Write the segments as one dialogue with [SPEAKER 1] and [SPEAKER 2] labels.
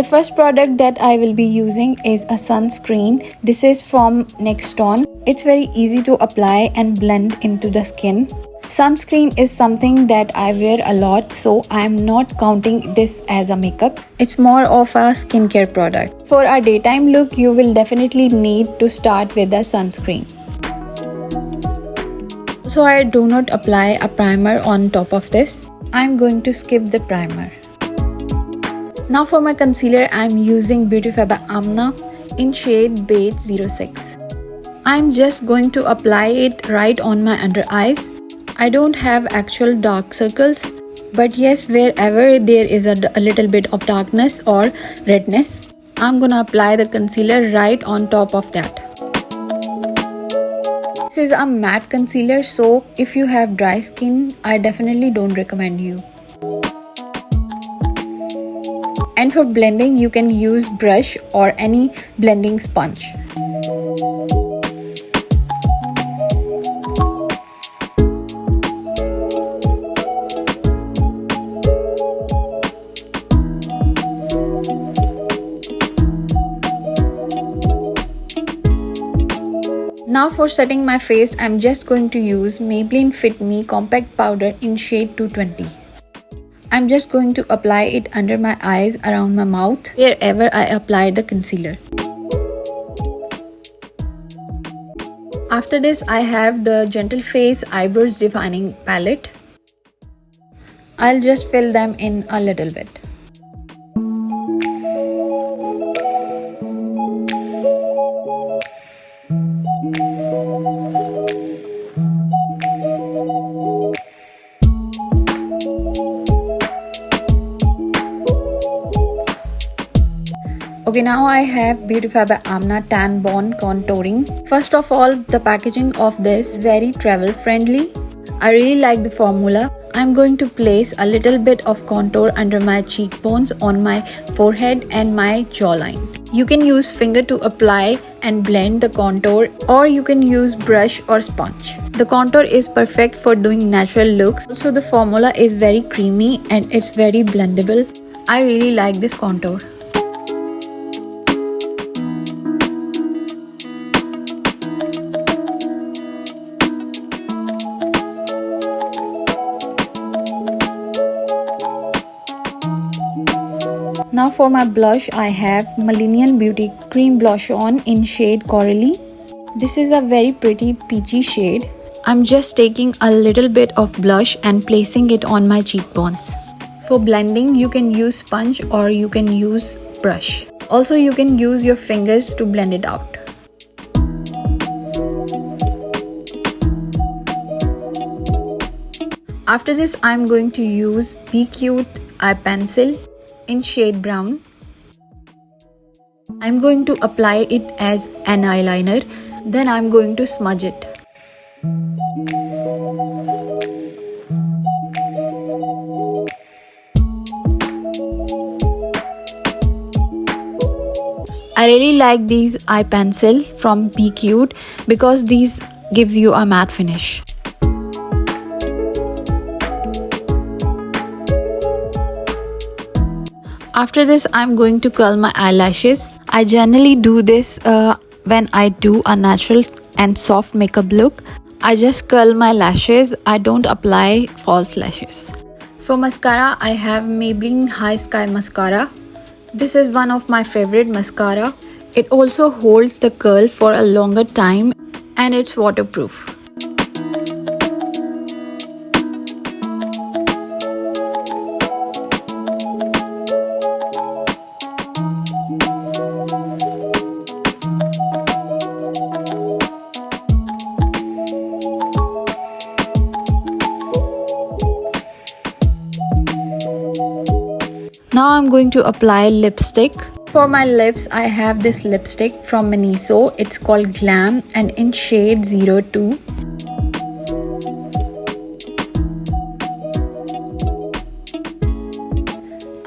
[SPEAKER 1] The first product that I will be using is a sunscreen. This is from Nexton. It's very easy to apply and blend into the skin. Sunscreen is something that I wear a lot, so I am not counting this as a makeup. It's more of a skincare product. For a daytime look, you will definitely need to start with a sunscreen. So I do not apply a primer on top of this. I'm going to skip the primer. Now for my concealer, I'm using Beautify by Amna in shade Beige 06. I'm just going to apply it right on my under eyes. I don't have actual dark circles, but yes, wherever there is a little bit of darkness or redness, I'm gonna apply the concealer right on top of that. This is a matte concealer, so if you have dry skin, I definitely don't recommend you. And for blending, you can use brush or any blending sponge. Now for setting my face, I'm just going to use Maybelline Fit Me Compact Powder in shade 220. I'm just going to apply it under my eyes, around my mouth, wherever I applied the concealer. After this, I have the Gentle Face Eyebrows Defining Palette. I'll just fill them in a little bit. Okay, now I have Beautify by Amna Tan Bond Contouring. First of all, the packaging of this is very travel friendly. I really like the formula. I'm going to place a little bit of contour under my cheekbones, on my forehead and my jawline. You can use finger to apply and blend the contour, or you can use brush or sponge. The contour is perfect for doing natural looks. Also, the formula is very creamy and it's very blendable. I really like this contour. Now for my blush, I have Millennium Beauty Cream Blush On in shade Corally. This is a very pretty peachy shade. I'm just taking a little bit of blush and placing it on my cheekbones. For blending, you can use sponge or you can use brush. Also, you can use your fingers to blend it out. After this, I'm going to use Be Cute Eye Pencil in shade brown. I'm going to apply it as an eyeliner, then I'm going to smudge it. I really like these eye pencils from Be Cute because these gives you a matte finish. After this, I'm going to curl my eyelashes. I generally do this when I do a natural and soft makeup look. I just curl my lashes. I don't apply false lashes. For mascara, I have Maybelline High Sky Mascara. This is one of my favorite mascara. It also holds the curl for a longer time and it's waterproof. Now I'm going to apply lipstick. For my lips, I have this lipstick from Miniso. It's called Glam and in shade 02.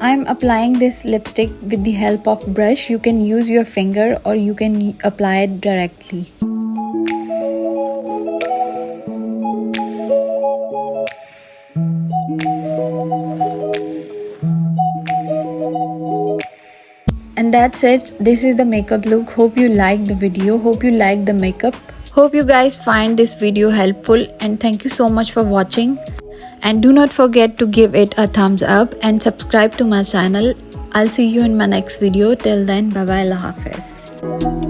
[SPEAKER 1] I'm applying this lipstick with the help of brush. You can use your finger or you can apply it directly. And that's it. This is the makeup look. Hope you like the video. Hope you like the makeup. Hope you guys find this video helpful, and thank you so much for watching. And do not forget to give it a thumbs up and subscribe to my channel. I'll see you in my next video. Till then, bye bye, Allah Hafiz.